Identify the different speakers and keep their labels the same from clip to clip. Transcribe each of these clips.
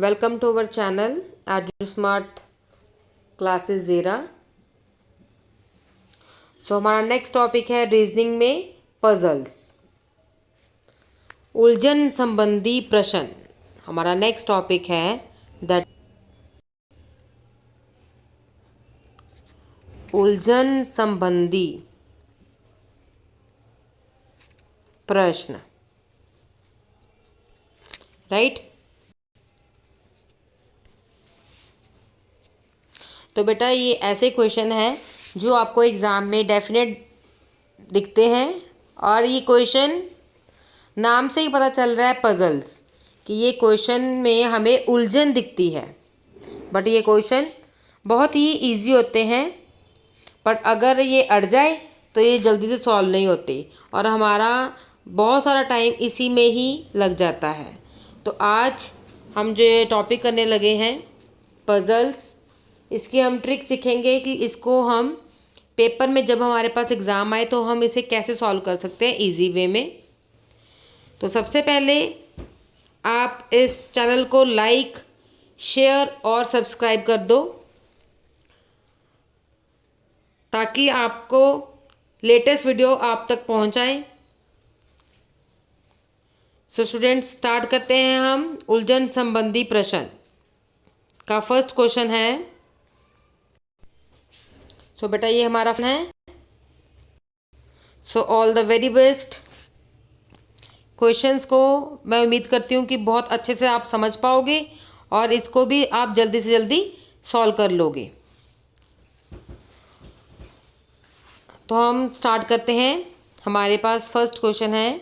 Speaker 1: Welcome to our channel Edu Smart Classes Zera. So हमारा next topic है reasoning में puzzles, उलझन संबंधी प्रश्न। हमारा नेक्स्ट टॉपिक है दैट उलझन संबंधी प्रश्न, राइट। तो बेटा ये ऐसे क्वेश्चन हैं जो आपको एग्ज़ाम में डेफिनेट दिखते हैं, और ये क्वेश्चन नाम से ही पता चल रहा है पजल्स कि ये क्वेश्चन में हमें उलझन दिखती है। बट ये क्वेश्चन बहुत ही इजी होते हैं, बट अगर ये अड़ जाए तो ये जल्दी से सॉल्व नहीं होते और हमारा बहुत सारा टाइम इसी में ही लग जाता है। तो आज हम जो टॉपिक करने लगे हैं पजल्स, इसकी हम ट्रिक सीखेंगे कि इसको हम पेपर में जब हमारे पास एग्ज़ाम आए तो हम इसे कैसे सॉल्व कर सकते हैं इजी वे में। तो सबसे पहले आप इस चैनल को लाइक, शेयर और सब्सक्राइब कर दो ताकि आपको लेटेस्ट वीडियो आप तक पहुंचाएं। सो स्टूडेंट्स, स्टार्ट करते हैं हम उलझन संबंधी प्रश्न का। फर्स्ट क्वेश्चन है, सो बेटा ये हमारा है। So all the very best. Questions को मैं उम्मीद करती हूँ कि बहुत अच्छे से आप समझ पाओगे और इसको भी आप जल्दी से जल्दी सॉल्व कर लोगे। तो हम स्टार्ट करते हैं। हमारे पास फर्स्ट क्वेश्चन है,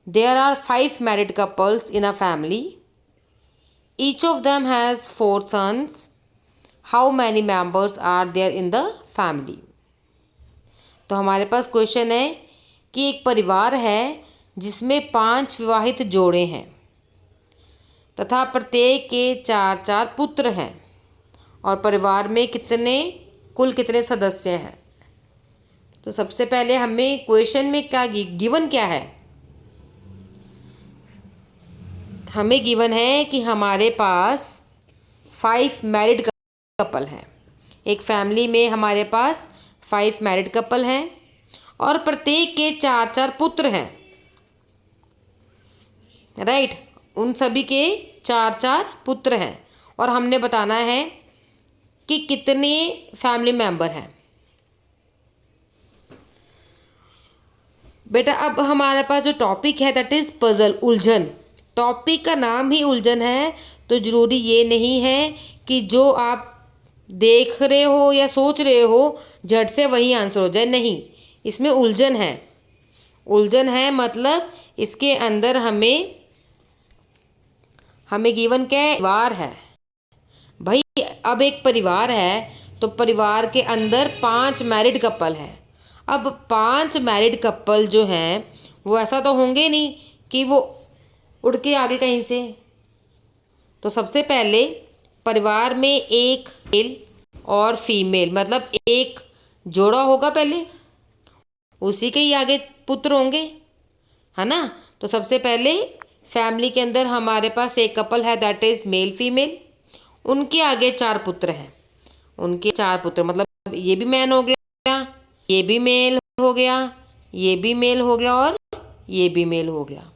Speaker 1: there are 5 married couples in a family, each of them has 4 sons, how many members are there in the family. तो हमारे पास क्वेश्चन है कि एक परिवार है जिसमें 5 विवाहित जोड़े हैं तथा प्रत्येक के 4 पुत्र हैं, और परिवार में कुल कितने सदस्य हैं। तो सबसे पहले हमें क्वेश्चन में क्या गिवन क्या है। हमें गिवन है कि हमारे पास 5 मैरिड कपल हैं। एक फैमिली में हमारे पास 5 मैरिड कपल हैं और प्रत्येक के 4 पुत्र हैं, राइट। उन सभी के 4 पुत्र हैं और हमने बताना है कि कितने फैमिली मेंबर हैं। बेटा अब हमारे पास जो टॉपिक है दैट इज़ पजल, उलझन। टॉपिक का नाम ही उलझन है, तो ज़रूरी ये नहीं है कि जो आप देख रहे हो या सोच रहे हो झट से वही आंसर हो जाए। नहीं, इसमें उलझन है। उलझन है मतलब इसके अंदर हमें गिवन क्या है, परिवार है भाई। अब एक परिवार है तो परिवार के अंदर 5 मैरिड कपल हैं। अब 5 मैरिड कपल जो हैं वो ऐसा तो होंगे नहीं कि वो उड़ के आगे कहीं से। तो सबसे पहले परिवार में एक मेल और फीमेल, मतलब एक जोड़ा होगा पहले, उसी के ही आगे पुत्र होंगे, है ना। तो सबसे पहले फैमिली के अंदर हमारे पास एक कपल है दैट इज़ मेल फीमेल, उनके आगे 4 पुत्र हैं। उनके 4 पुत्र मतलब ये भी मैन हो गया, ये भी मेल हो गया, ये भी मेल हो गया और ये भी मेल हो गया।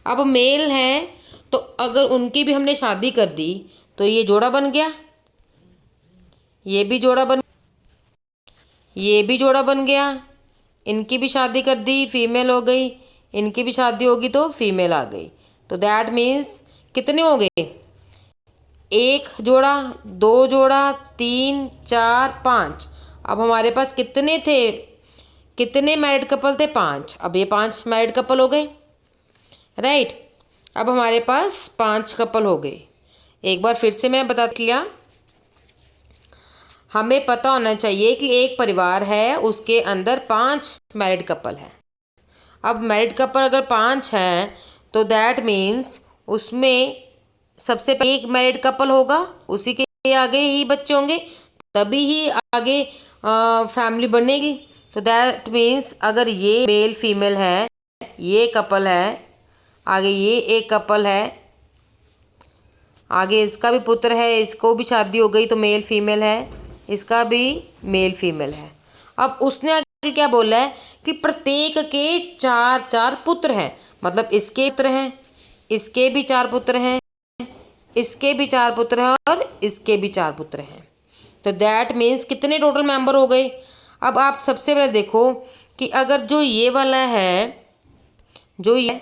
Speaker 1: अब मेल है तो अगर उनकी भी हमने शादी कर दी तो ये जोड़ा बन गया, ये भी जोड़ा बन, ये भी जोड़ा बन गया। इनकी भी शादी कर दी, फीमेल हो गई, इनकी भी शादी होगी तो फीमेल आ गई। तो दैट मीन्स कितने हो गए, 1 जोड़ा, 2 जोड़ा, 3, 4, 5। अब हमारे पास कितने थे, कितने मैरिड कपल थे, 5। अब ये 5 मैरिड कपल हो गए, राइट। अब हमारे पास 5 कपल हो गए। एक बार फिर से मैं बता दिया, हमें पता होना चाहिए कि एक परिवार है उसके अंदर 5 मैरिड कपल हैं। अब मैरिड कपल अगर 5 हैं तो दैट मीन्स उसमें सबसे पहले एक मैरिड कपल होगा, उसी के आगे ही बच्चे होंगे, तभी ही आगे फैमिली बनेगी। तो दैट मीन्स अगर ये मेल फीमेल है, ये कपल है, आगे ये एक कपल है, आगे इसका भी पुत्र है, इसको भी शादी हो गई तो मेल फीमेल है, इसका भी मेल फीमेल है। अब उसने आगे क्या बोला है कि प्रत्येक के 4 4 पुत्र हैं, मतलब इसके पुत्र हैं, इसके भी 4 पुत्र हैं, इसके भी 4 पुत्र हैं और इसके भी 4 पुत्र हैं। तो दैट मीन्स कितने टोटल मेंबर हो गए। अब आप सबसे पहले देखो कि अगर जो ये वाला है, जो ये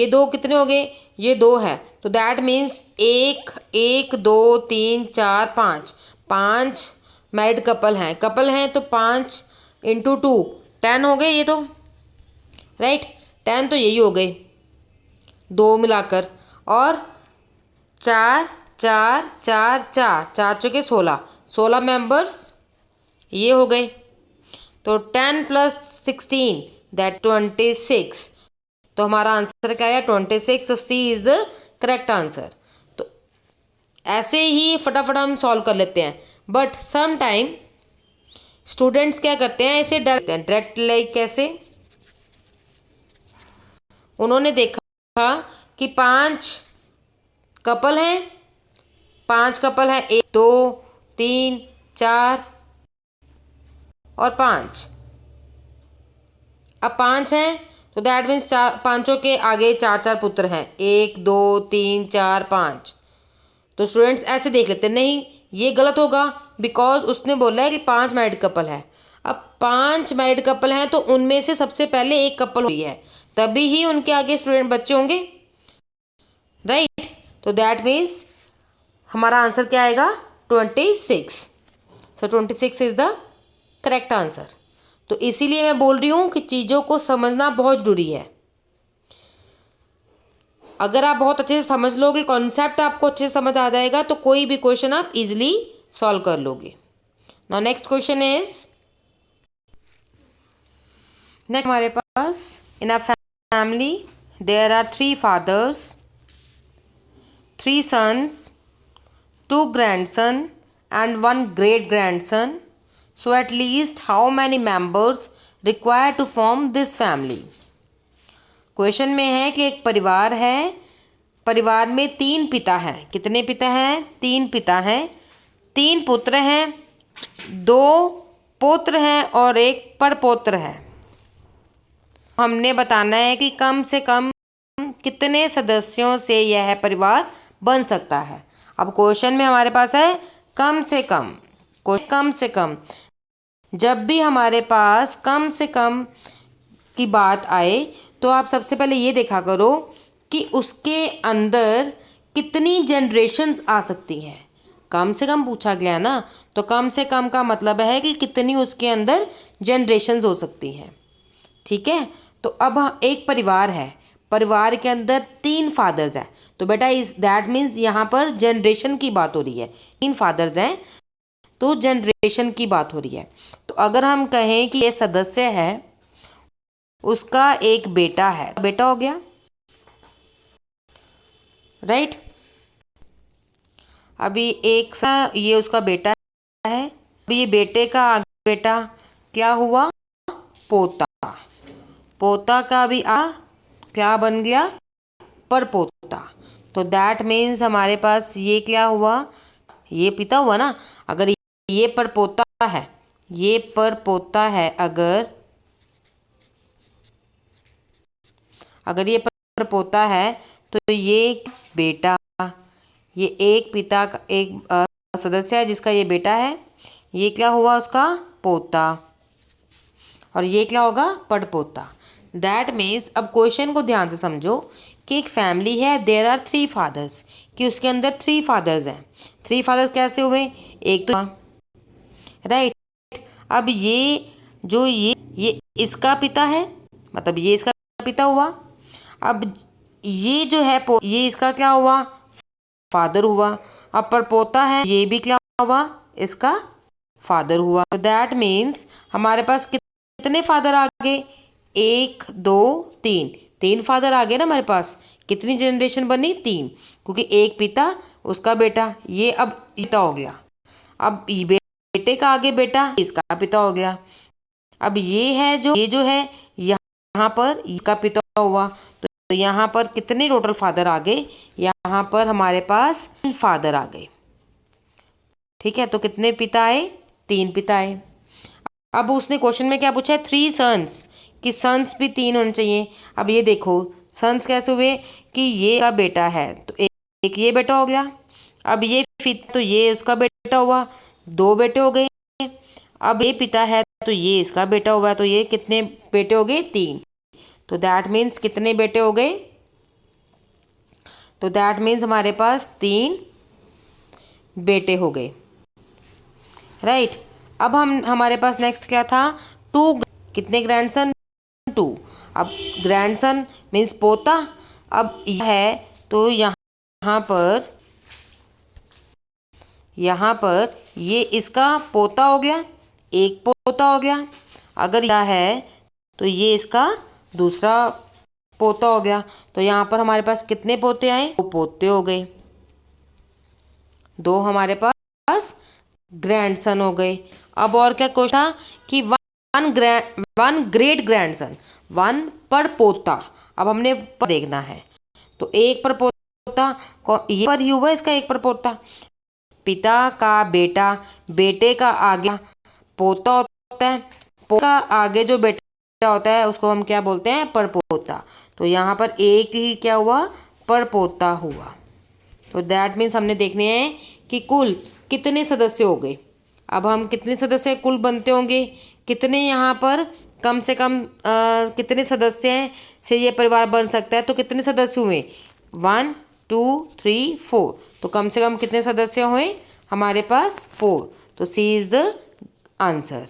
Speaker 1: 2 कितने हो गए, ये 2 है, तो दैट मीन्स 1 1 2 3 4 5 5 मैरिड कपल हैं तो 5 इंटू 2 10 हो गए ये तो, राइट। 10 तो यही हो गए 2 मिलाकर, और 4 4 4 4 4 चौके 16 16 मेंबर्स ये हो गए। तो 10 + 16 दैट 26। तो हमारा आंसर क्या है 26। तो सी इज द करेक्ट आंसर। तो ऐसे ही फटाफट हम सॉल्व कर लेते हैं, बट सम टाइम स्टूडेंट्स क्या करते हैं, ऐसे डायरेक्ट लाइक कैसे, उन्होंने देखा कि 5 कपल हैं, 5 कपल हैं, 1 2 3 4 और 5। अब 5 हैं तो दैट मीन्स 4 पाँचों के आगे 4 4 पुत्र हैं, 1 2 3 4 5। तो स्टूडेंट्स ऐसे देख लेते हैं, नहीं ये गलत होगा, बिकॉज उसने बोला है कि 5 मैरिड कपल है। अब 5 मैरिड कपल हैं तो उनमें से सबसे पहले एक कपल हुई है, तभी ही उनके आगे स्टूडेंट बच्चे होंगे, राइट। तो दैट मीन्स हमारा आंसर क्या आएगा 26। सो 26 इज द करेक्ट आंसर। तो इसीलिए मैं बोल रही हूँ कि चीज़ों को समझना बहुत ज़रूरी है। अगर आप बहुत अच्छे से समझ लोगे, कॉन्सेप्ट आपको अच्छे से समझ आ जाएगा, तो कोई भी क्वेश्चन आप इजीली सॉल्व कर लोगे। Now next question is, next हमारे पास, in a family there are 3 fathers, 3 sons, 2 grandson and 1 great grandson. So at least how many members required to form this family? Question में है कि एक परिवार है, परिवार में 3 पिता हैं। कितने पिता हैं? 3 पिता हैं, 3 पुत्र हैं, 2 पौत्र हैं और 1 परपौत्र है। हमने बताना है कि कम से कम कितने सदस्यों से यह परिवार बन सकता है। अब क्वेश्चन में हमारे पास है कम से कम, कम से कम। जब भी हमारे पास कम से कम की बात आए तो आप सबसे पहले ये देखा करो कि उसके अंदर कितनी जनरेशन्स आ सकती हैं। कम से कम पूछा गया ना, तो कम से कम का मतलब है कि कितनी उसके अंदर जनरेशन्स हो सकती हैं, ठीक है। तो अब एक परिवार है, परिवार के अंदर 3 फादर्स हैं, तो बेटा इस दैट मीन्स यहाँ पर जनरेशन की बात हो रही है। 3 फादर्स हैं तो जनरेशन की बात हो रही है। तो अगर हम कहें कि ये सदस्य है, उसका एक बेटा है, बेटा हो गया, राइट। अभी एक सा ये उसका बेटा है, अभी ये बेटे का आगे बेटा क्या हुआ, पोता। पोता का भी क्या बन गया, परपोता। तो दैट मीन्स हमारे पास ये क्या हुआ, ये पिता हुआ ना। अगर ये परपोता है, ये परपोता है, अगर ये परपोता है तो ये बेटा, ये एक पिता का एक सदस्य है जिसका ये बेटा है, ये क्या हुआ उसका पोता, और ये क्या होगा परपोता। दैट मीन्स अब क्वेश्चन को ध्यान से समझो कि एक फैमिली है, देयर आर 3 फादर्स, कि उसके अंदर 3 फादर्स हैं। 3 फादर्स कैसे हुए, एक तो राइट। अब ये जो ये इसका पिता है, मतलब ये इसका पिता हुआ। अब ये जो है ये इसका क्या हुआ, फादर हुआ। अब परपोता है, ये भी क्या हुआ, इसका फादर हुआ। तो दैट मीन्स हमारे पास कितने फादर आ गए, 1 2 3, 3 फादर आ गए ना हमारे पास। कितनी जनरेशन बनी, 3, क्योंकि एक पिता उसका बेटा, ये अब पिता हो गया। अब बेटे का आगे बेटा, इसका पिता हो गया। अब ये है जो है यहाँ यहाँ पर इसका पिता हुआ, तो यहाँ पर कितने टोटल फादर आ गए, यहाँ पर हमारे पास 3 फादर आ गए। ठीक है, तो कितने पिता आए, 3 पिता आए। अब उसने क्वेश्चन में क्या पूछा है, 3 सन्स, कि सन्स भी 3 होने चाहिए। अब ये देखो सन्स कैसे हुए कि ये का बेटा है तो एक ये बेटा हो गया, अब ये तो ये उसका बेटा हुआ, 2 बेटे हो गए। अब ये पिता है तो ये इसका बेटा हुआ, तो ये कितने बेटे हो गए, 3। तो दैट मीन्स कितने बेटे हो गए, तो दैट मीन्स हमारे पास 3 बेटे हो गए, राइट। अब हमारे पास नेक्स्ट क्या था, 2, कितने ग्रैंडसन, 2। अब ग्रैंडसन मीन्स पोता, अब यह है तो यहाँ पर ये इसका पोता हो गया, एक पोता हो गया। अगर यह है तो ये इसका दूसरा पोता हो गया, तो यहाँ पर हमारे पास कितने पोते आए, 2 पोते हो गए, 2 हमारे पास ग्रैंडसन हो गए। अब और क्या क्वेश्चन था कि वन ग्रेट ग्रैंडसन, 1 पर पोता। अब हमने देखना है, तो 1 पर पोता ये पर ही हुआ, इसका 1 पर पोता, पिता का बेटा, बेटे का आगे पोता होता है, पोता का आगे जो बेटा होता है उसको हम क्या बोलते हैं, परपोता। तो यहाँ पर एक ही क्या हुआ, परपोता हुआ। तो दैट मीन्स हमने देखने हैं कि कुल कितने सदस्य हो गए। अब हम कितने सदस्य कुल बनते होंगे, कितने यहाँ पर कम से कम कितने सदस्य हैं से ये परिवार बन सकता है, तो कितने सदस्य हुए, 1 2 3 4, तो कम से कम कितने सदस्य हुए हमारे पास, 4। तो सी इज द आंसर।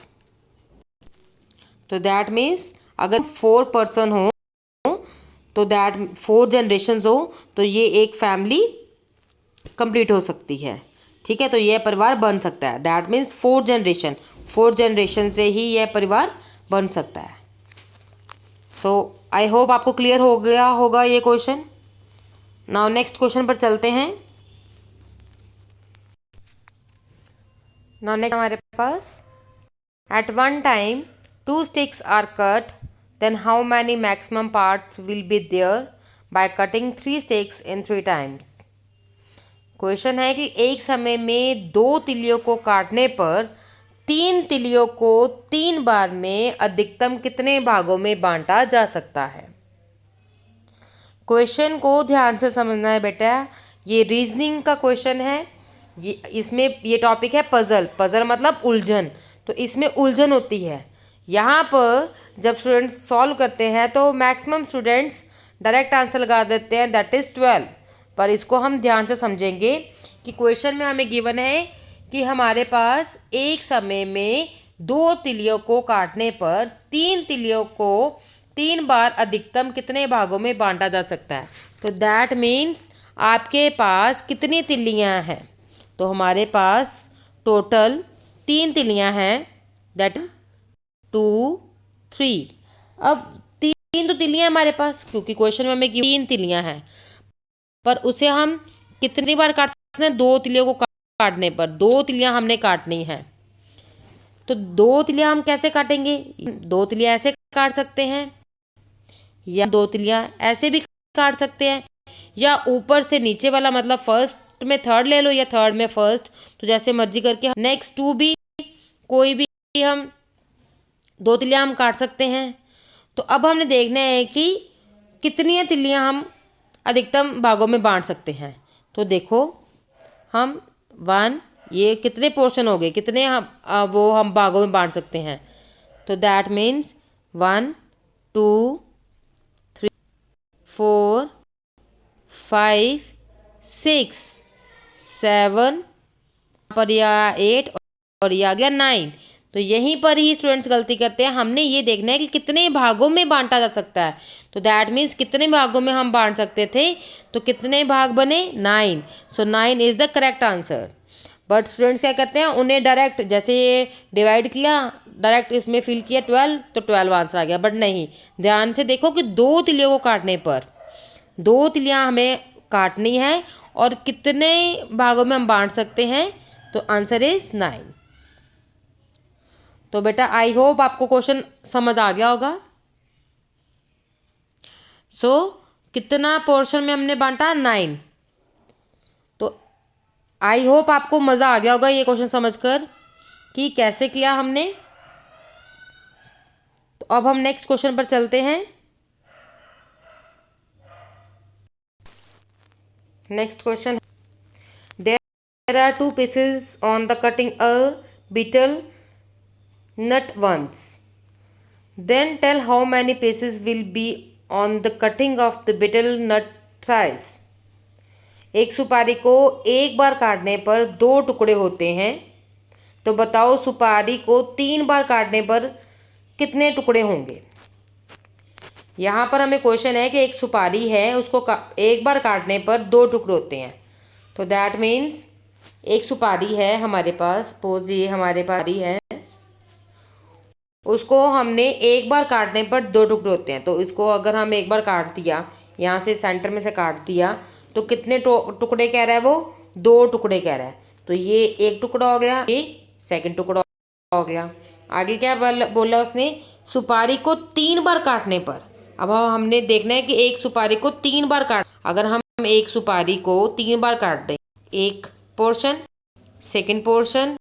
Speaker 1: तो दैट मीन्स अगर 4 पर्सन हो तो दैट 4 जनरेशन्स हो तो ये एक फैमिली कंप्लीट हो सकती है। ठीक है, तो यह परिवार बन सकता है, दैट मीन्स 4 जनरेशन से ही यह परिवार बन सकता है। सो आई होप आपको क्लियर हो गया होगा ये क्वेश्चन। नाउ नेक्स्ट क्वेश्चन पर चलते हैं। नाउ नेक्स्ट हमारे पास, at one time 2 sticks are cut, then how many maximum parts will be there by cutting 3 sticks in 3 times? Question है कि एक समय में 2 तिलियों को काटने पर 3 तिलियों को 3 बार में अधिकतम कितने भागों में बांटा जा सकता है। क्वेश्चन को ध्यान से समझना है बेटा, ये रीजनिंग का क्वेश्चन है, इसमें ये टॉपिक है पजल मतलब उलझन, तो इसमें उलझन होती है। यहाँ पर जब स्टूडेंट्स सॉल्व करते हैं तो मैक्सिमम स्टूडेंट्स डायरेक्ट आंसर लगा देते हैं, दैट इज़ 12। पर इसको हम ध्यान से समझेंगे कि क्वेश्चन में हमें गिवन है कि हमारे पास एक समय में 2 तिलियों को काटने पर 3 तिलियों को 3 बार अधिकतम कितने भागों में बांटा जा सकता है। तो दैट मीन्स आपके पास कितनी तिल्लियाँ हैं, तो हमारे पास टोटल 3 तिल्लियाँ हैं, दैट 2 3। अब 3 तो तिल्लियाँ हमारे पास, क्योंकि क्वेश्चन में हमें 3 तिल्लियाँ हैं, पर उसे हम कितनी बार काट सकते हैं, 2 तिलियों को काटने पर 2 तिलियाँ हमने काटनी है। तो 2 तिलियाँ हम कैसे काटेंगे, 2 तिलियाँ ऐसे काट सकते हैं, या 2 तिलियाँ ऐसे भी काट सकते हैं, या ऊपर से नीचे वाला मतलब फर्स्ट में थर्ड ले लो या थर्ड में फर्स्ट, तो जैसे मर्जी करके नेक्स्ट 2 भी कोई भी हम 2 तिलियाँ हम काट सकते हैं। तो अब हमने देखना है कि कितनी तिल्लियाँ हम अधिकतम भागों में बांट सकते हैं। तो देखो हम 1, ये कितने पोर्शन हो गए, कितने हम भागों में बांट सकते हैं, तो दैट मीन्स 1 2 3 4 5 6 7 पर या 8 और ये आ गया 9। तो यहीं पर ही स्टूडेंट्स गलती करते हैं, हमने ये देखना है कि कितने भागों में बांटा जा सकता है। तो दैट मीन्स कितने भागों में हम बांट सकते थे, तो कितने भाग बने, 9। सो 9 is the correct answer. But students क्या करते हैं, उन्हें डायरेक्ट जैसे ये डिवाइड किया, डायरेक्ट इसमें फिल किया 12, तो 12 आंसर आ गया। बट नहीं, ध्यान से देखो कि 2 तिलियों को काटने पर 2 तिलियाँ हमें काटनी है और कितने भागों में हम बांट सकते हैं, तो आंसर इज 9। तो बेटा आई होप आपको क्वेश्चन समझ आ गया होगा। सो कितना पोर्शन में हमने बांटा, 9। तो आई होप आपको मज़ा आ गया होगा ये क्वेश्चन समझकर कि कैसे किया हमने। तो अब हम नेक्स्ट क्वेश्चन पर चलते हैं। Next question, there are 2 pieces on the cutting a betel nut once. Then tell how many pieces will be on the cutting of the betel nut thrice. एक सुपारी को एक बार काटने पर 2 टुकड़े होते हैं, तो बताओ सुपारी को 3 बार काटने पर कितने टुकड़े होंगे। यहाँ पर हमें क्वेश्चन है कि एक सुपारी है, उसको एक बार काटने पर 2 टुकड़े होते हैं। तो दैट मीन्स एक सुपारी है हमारे पास, सपोज ये हमारे पास है, उसको हमने एक बार काटने पर 2 टुकड़े होते हैं। तो इसको अगर हम एक बार काट दिया, यहाँ से सेंटर में से काट दिया, तो कितने टुकड़े कह रहा है वो, 2 टुकड़े कह रहा है। तो ये एक टुकड़ा हो गया, ये सेकंड टुकड़ा हो गया। आगे क्या बोला उसने, सुपारी को 3 बार काटने पर। अब हमने देखना है कि एक सुपारी को 3 बार काट, अगर हम एक सुपारी को 3 बार काट दें, एक पोर्शन, सेकेंड पोर्शन,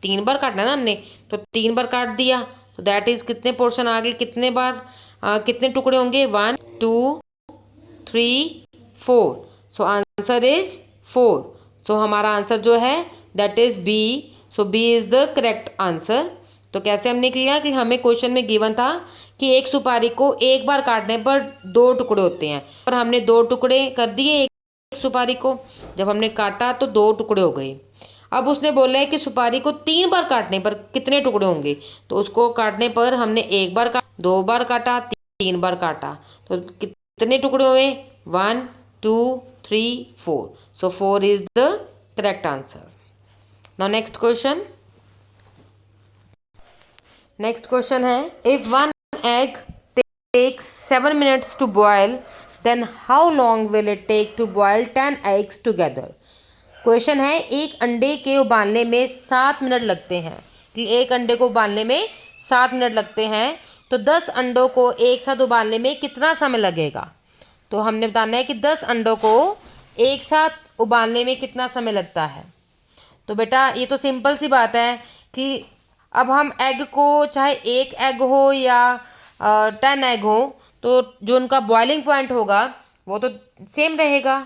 Speaker 1: 3 बार काटना ना हमने, तो 3 बार काट दिया, तो दैट इज कितने पोर्शन आ गए, कितने बार कितने टुकड़े होंगे, 1 2 3 4। So answer is 4। सो हमारा आंसर जो है that is B. So B is the correct answer. तो कैसे हमने किया कि हमें क्वेश्चन में गिवन था कि एक सुपारी को एक बार काटने पर 2 टुकड़े होते हैं, और हमने 2 टुकड़े कर दिए एक सुपारी को, जब हमने काटा तो 2 टुकड़े हो गए। अब उसने बोला है कि सुपारी को 3 बार काटने पर कितने टुकड़े होंगे। तो उसको काटने पर हमने एक बार काटा, 2 बार काटा, 3 बार काटा, तो कितने टुकड़े हुए, 1 2 3 4। सो 4 is the correct answer. Now next question. Next question है, if 1 egg takes 7 minutes to boil, then how long will it take to boil 10 eggs together? Question है, एक अंडे के उबालने में 7 मिनट लगते हैं, कि एक अंडे को उबालने में 7 मिनट लगते हैं, तो 10 अंडों को एक साथ उबालने में कितना समय लगेगा। तो हमने बताना है कि 10 अंडों को एक साथ उबालने में कितना समय लगता है। तो बेटा ये तो सिंपल सी बात है कि अब हम एग को, चाहे एक एग हो या 10 एग हो, तो जो उनका बॉइलिंग पॉइंट होगा वो तो सेम रहेगा।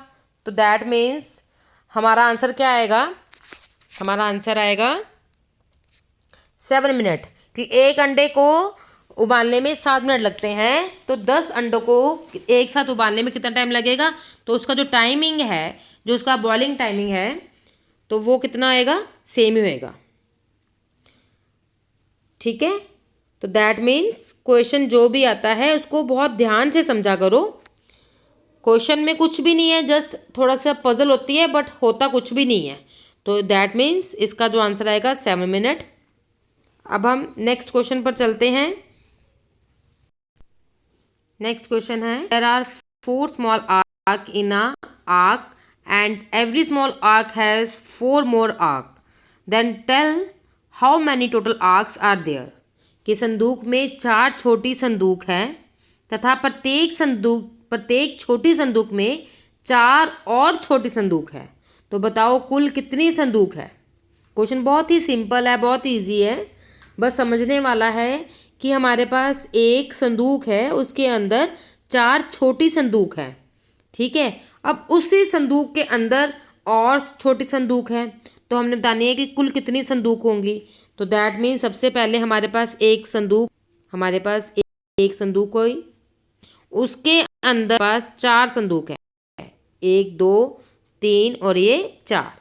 Speaker 1: तो दैट मीन्स हमारा आंसर क्या आएगा, हमारा आंसर आएगा 7 मिनट, कि एक अंडे को उबालने में 7 मिनट लगते हैं, तो 10 अंडों को एक साथ उबालने में कितना टाइम लगेगा। तो उसका जो टाइमिंग है, जो उसका बॉइलिंग टाइमिंग है, तो वो कितना आएगा, सेम ही होएगा। ठीक है। तो दैट मीन्स क्वेश्चन जो भी आता है उसको बहुत ध्यान से समझा करो। क्वेश्चन में कुछ भी नहीं है, जस्ट थोड़ा सा पजल होती है, बट होता कुछ भी नहीं है। तो दैट मीन्स इसका जो आंसर आएगा 7 मिनट। अब हम नेक्स्ट क्वेश्चन पर चलते हैं। नेक्स्ट क्वेश्चन है, there are 4 small arc in a arc and every small arc has 4 more arc, then tell how many total arcs are there. कि संदूक में 4 छोटी संदूक हैं तथा प्रत्येक छोटी संदूक में 4 और छोटी संदूक है, तो बताओ कुल कितनी संदूक है। क्वेश्चन बहुत ही सिंपल है, बहुत ईजी है, बस समझने वाला है कि हमारे पास एक संदूक है, उसके अंदर 4 छोटी संदूक है। ठीक है। अब उसी संदूक के अंदर और छोटी संदूक है, तो हमने बतानी है कि कुल कितनी संदूक होंगी। तो दैट मीन सबसे पहले हमारे पास एक संदूक हुई, उसके अंदर पास 4 संदूक है, 1 2 3 और ये 4,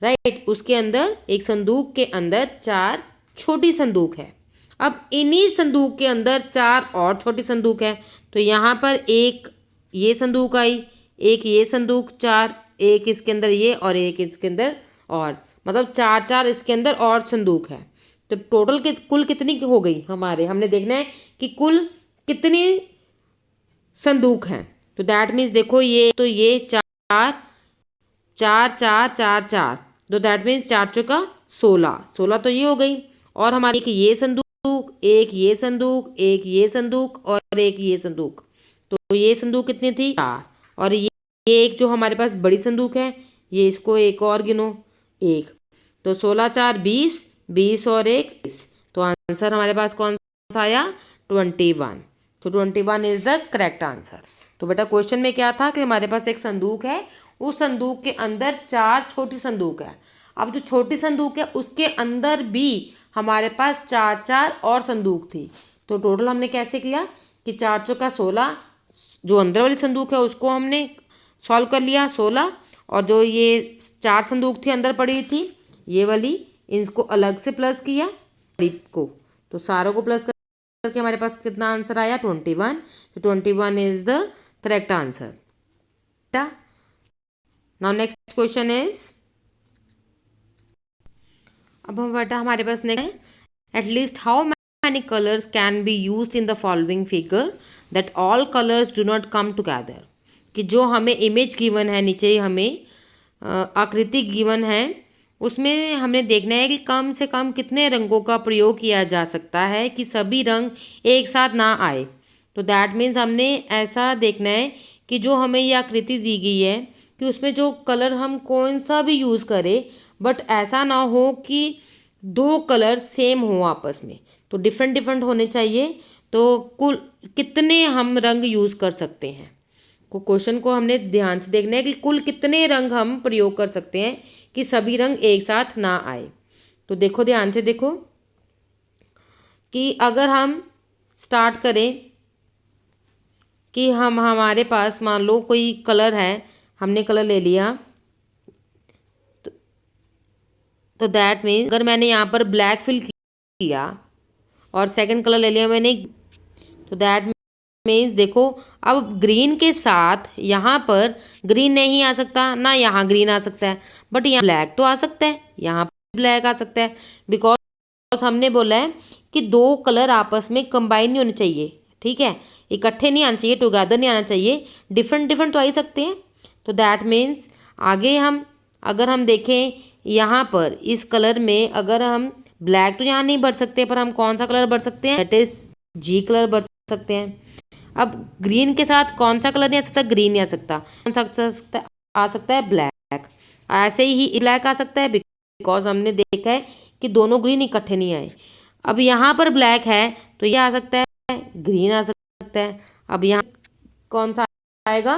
Speaker 1: राइट। उसके अंदर एक संदूक के अंदर 4 छोटी संदूक है। अब इन्हीं संदूक के अंदर 4 और छोटी संदूक है, तो यहाँ पर एक ये संदूक आई, एक ये संदूक 4, एक इसके अंदर ये और एक इसके अंदर और, मतलब 4 4 इसके अंदर और संदूक है। तो टोटल कुल कितनी हो गई हमने देखना है कि कुल कितनी संदूक हैं। तो दैट मीन्स देखो ये 4 4 4 4 4, तो दैट मीन्स 4 चौका 16 तो ये हो गई। और हमारी एक ये संदूक, एक ये संदूक, एक ये संदूक और एक ये संदूक, ये संदूक कितनी थी? 4। और ये एक जो हमारे पास बड़ी संदूक है, ये इसको एक और गिनो, 1। तो 16 4 20, 20 और 1 20। तो आंसर हमारे पास कौन सा आया? 21। तो 21 इज द करेक्ट आंसर। तो बेटा क्वेश्चन में क्या था कि हमारे पास एक संदूक है, उस संदूक के अंदर 4 छोटी संदूक है। अब जो छोटी संदूक है उसके अंदर भी हमारे पास 4 4 और संदूक थी। तो टोटल हमने कैसे किया कि 4 चौका 16, जो अंदर वाली संदूक है उसको हमने सॉल्व कर लिया 16, और जो ये 4 संदूक थी अंदर पड़ी थी ये वाली, इनको अलग से प्लस किया को। तो सारों को प्लस करके हमारे पास कितना आंसर आया? 21। तो 21 is the correct answer. Now next question is, अब हम बेटा हमारे पास नेक्स्ट है, at least how many colours can be use in the following figure that all colours do not come together. कि जो हमें इमेज गिवन है, नीचे हमें आकृति गिवन है, उसमें हमने देखना है कि कम से कम कितने रंगों का प्रयोग किया जा सकता है कि सभी रंग एक साथ ना आए। तो दैट मीन्स हमने ऐसा देखना है कि जो हमें ये आकृति दी गई है कि उसमें जो कलर हम कौन सा भी यूज़ करें, बट ऐसा ना हो कि 2 कलर सेम हो आपस में, तो डिफरेंट डिफरेंट होने चाहिए। तो कुल कितने हम रंग यूज़ कर सकते हैं, को क्वेश्चन को हमने ध्यान से देखना है कि कुल कितने रंग हम प्रयोग कर सकते हैं कि सभी रंग एक साथ ना आए। तो देखो ध्यान से देखो कि अगर हम स्टार्ट करें कि हमारे पास मान लो कोई कलर है, हमने कलर ले लिया, तो दैट मीन्स अगर मैंने यहाँ पर ब्लैक फिल किया और सेकंड कलर ले लिया मैंने, तो दैट मीन्स देखो अब ग्रीन के साथ यहाँ पर ग्रीन नहीं आ सकता, ना यहाँ ग्रीन आ सकता है, बट यहाँ ब्लैक तो आ सकता है, यहाँ पर ब्लैक आ सकता है, बिकॉज हमने बोला है कि 2 कलर आपस में कंबाइन नहीं होने चाहिए, ठीक है, इकट्ठे नहीं आना चाहिए, टुगेदर नहीं आना चाहिए, डिफरेंट डिफरेंट तो आ ही सकते हैं। तो दैट मीन्स आगे हम अगर हम देखें यहाँ पर इस कलर में, अगर हम ब्लैक तो यहाँ नहीं भर सकते, पर हम कौन सा कलर भर सकते हैं? दैट इज जी कलर भर सकते हैं। अब ग्रीन के साथ कौन सा कलर नहीं आ सकता? ग्रीन नहीं आ सकता। कौन सा आ सकता है? ब्लैक। ऐसे ही ब्लैक आ सकता है, बिकॉज हमने देखा है कि दोनों ग्रीन इकट्ठे नहीं आए। अब यहाँ पर ब्लैक है तो ये आ सकता है, ग्रीन आ सकता है। अब यहाँ कौन सा आएगा?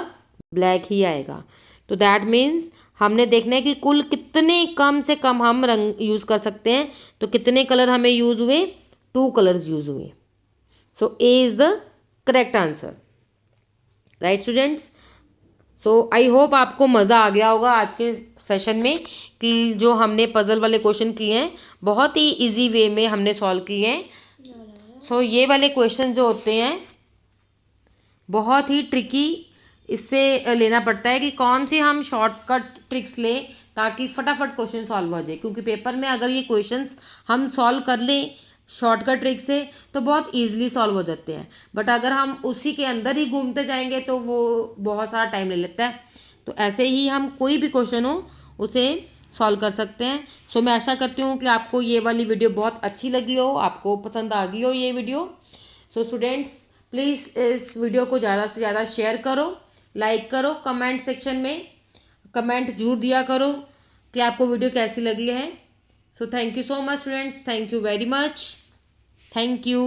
Speaker 1: ब्लैक ही आएगा। तो दैट मीन्स हमने देखना है कि कुल कितने कम से कम हम रंग यूज़ कर सकते हैं। तो कितने कलर हमें यूज़ हुए? 2 कलर्स यूज़ हुए। So a is the correct answer. Right students, so I hope आपको मज़ा आ गया होगा आज के सेशन में कि जो हमने पज़ल वाले क्वेश्चन किए हैं बहुत ही इजी वे में हमने सॉल्व किए हैं। सो ये वाले क्वेश्चन जो होते हैं बहुत ही ट्रिकी, इससे लेना पड़ता है कि कौन सी हम शॉर्टकट ट्रिक्स लें ताकि फटाफट क्वेश्चन सॉल्व हो जाए, क्योंकि पेपर में अगर ये क्वेश्चंस हम सॉल्व कर लें शॉर्टकट ट्रिक से तो बहुत इजीली सॉल्व हो जाते हैं, बट अगर हम उसी के अंदर ही घूमते जाएंगे तो वो बहुत सारा टाइम ले लेता है। तो ऐसे ही हम कोई भी क्वेश्चन हो उसे सॉल्व कर सकते हैं। सो मैं आशा करती हूँ कि आपको ये वाली वीडियो बहुत अच्छी लगी हो, आपको पसंद आ गई हो ये वीडियो। सो स्टूडेंट्स प्लीज़ इस वीडियो को ज़्यादा से ज़्यादा शेयर करो, लाइक करो, कमेंट सेक्शन में कमेंट जरूर दिया करो कि आपको वीडियो कैसी लगी है। So thank you so much students, thank you very much, thank you.